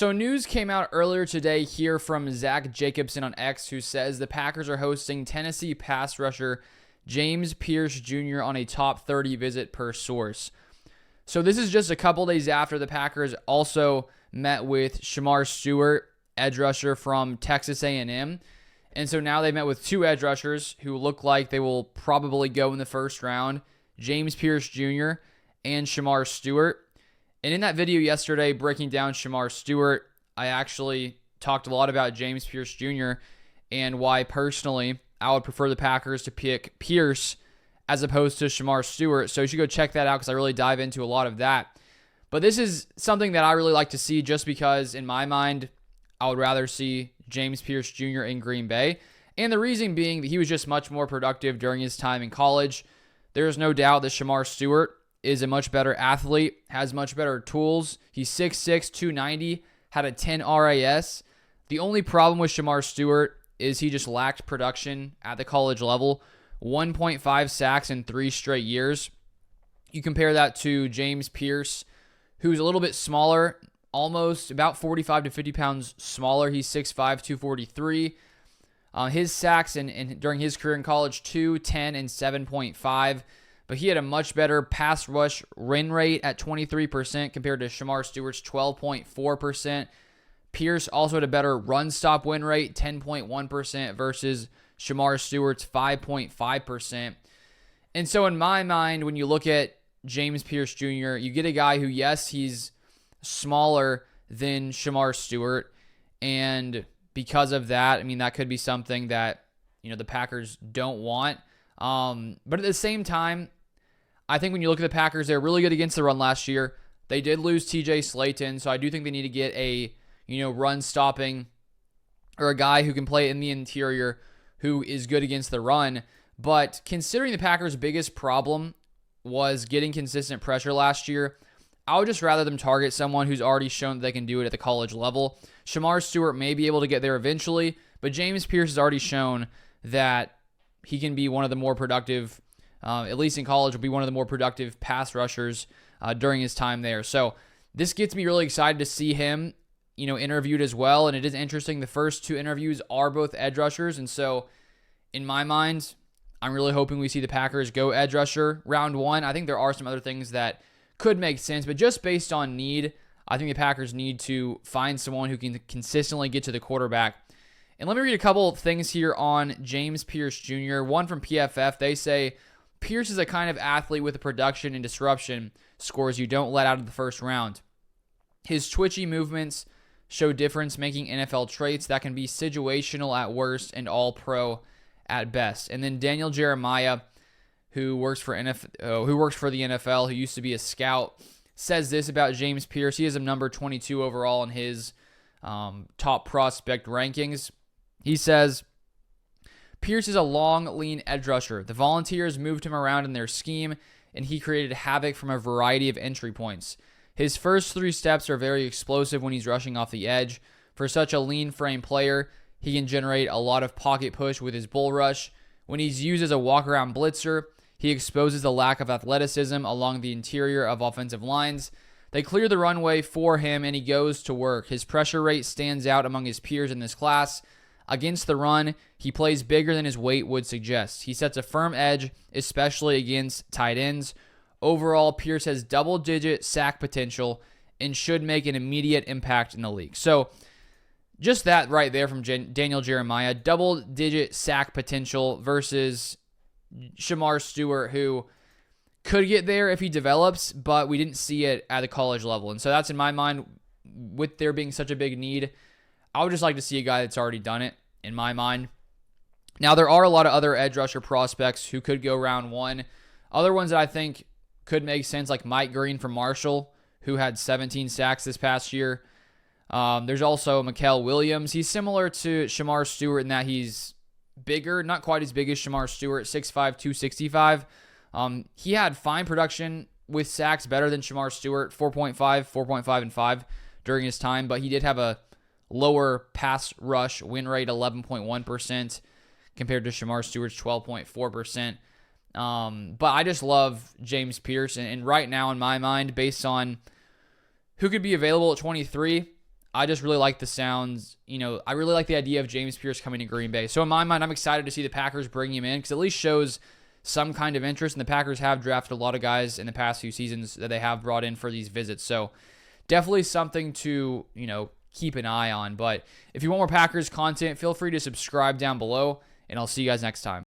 So news came out earlier today here from Zach Jacobson on X, who says the Packers are hosting Tennessee pass rusher James Pearce Jr. on a top 30 visit per source. So this is just a couple days after the Packers also met with Shamar Stewart, edge rusher from Texas A&M. And so now they met with two edge rushers who look like they will probably go in the first round, James Pearce Jr. and Shamar Stewart. And in that video yesterday, breaking down Shamar Stewart, I actually talked a lot about James Pearce Jr. and why personally I would prefer the Packers to pick Pearce as opposed to Shamar Stewart. So you should go check that out because I really dive into a lot of that. But this is something that I really like to see just because in my mind, I would rather see James Pearce Jr. in Green Bay. And the reason being that he was just much more productive during his time in college. There's no doubt that Shamar Stewart is a much better athlete, has much better tools. He's 6'6", 290, had a 10 RAS. The only problem with Shamar Stewart is he just lacked production at the college level. 1.5 sacks in 3 straight years. You compare that to James Pearce, who's a little bit smaller, almost about 45 to 50 pounds smaller. He's 6'5", 243. His sacks during his career in college, 2, 10, and 7.5. But he had a much better pass rush win rate at 23% compared to Shamar Stewart's 12.4%. Pearce also had a better run stop win rate, 10.1% versus Shamar Stewart's 5.5%. And so in my mind, when you look at James Pearce Jr., you get a guy who, yes, he's smaller than Shamar Stewart. And because of that, I mean, that could be something that, the Packers don't want. But at the same time, I think when you look at the Packers, they're really good against the run last year. They did lose TJ Slayton, so I do think they need to get a, run stopping or a guy who can play in the interior who is good against the run. But considering the Packers' biggest problem was getting consistent pressure last year, I would just rather them target someone who's already shown that they can do it at the college level. Shamar Stewart may be able to get there eventually, but James Pearce has already shown that he can be one of the more productive, at least in college, will be one of the more productive pass rushers during his time there. So this gets me really excited to see him, interviewed as well. And it is interesting. The first 2 interviews are both edge rushers. And so in my mind, I'm really hoping we see the Packers go edge rusher round 1. I think there are some other things that could make sense, but just based on need, I think the Packers need to find someone who can consistently get to the quarterback. And let me read a couple of things here on James Pearce Jr. One from PFF. They say, Pearce is a kind of athlete with a production and disruption scores you don't let out of the first round. His twitchy movements show difference-making NFL traits that can be situational at worst and all-pro at best. And then Daniel Jeremiah, who works for the NFL, who used to be a scout, says this about James Pearce. He has him number 22 overall in his top prospect rankings. He says, Pearce is a long, lean edge rusher. The Volunteers moved him around in their scheme, and he created havoc from a variety of entry points. His first 3 steps are very explosive when he's rushing off the edge. For such a lean frame player, he can generate a lot of pocket push with his bull rush. When he's used as a walk-around blitzer, he exposes the lack of athleticism along the interior of offensive lines. They clear the runway for him, and he goes to work. His pressure rate stands out among his peers in this class. Against the run, he plays bigger than his weight would suggest. He sets a firm edge, especially against tight ends. Overall, Pearce has double-digit sack potential and should make an immediate impact in the league. So just that right there from Daniel Jeremiah, double-digit sack potential versus Shamar Stewart, who could get there if he develops, but we didn't see it at the college level. And so that's, in my mind, with there being such a big need, I would just like to see a guy that's already done it, in my mind. Now, there are a lot of other edge rusher prospects who could go round 1. Other ones that I think could make sense, like Mike Green from Marshall, who had 17 sacks this past year. There's also Mikael Williams. He's similar to Shamar Stewart in that he's bigger, not quite as big as Shamar Stewart, 6'5", 265. He had fine production with sacks, better than Shamar Stewart, 4.5, and 5 during his time, but he did have a lower pass rush win rate, 11.1%, compared to Shamar Stewart's 12.4%. But I just love James Pearce, and right now, in my mind, based on who could be available at 23, I just really like the sounds. I really like the idea of James Pearce coming to Green Bay. So in my mind, I'm excited to see the Packers bring him in because at least shows some kind of interest. And the Packers have drafted a lot of guys in the past few seasons that they have brought in for these visits. So definitely something to, keep an eye on. But if you want more Packers content, feel free to subscribe down below, and I'll see you guys next time.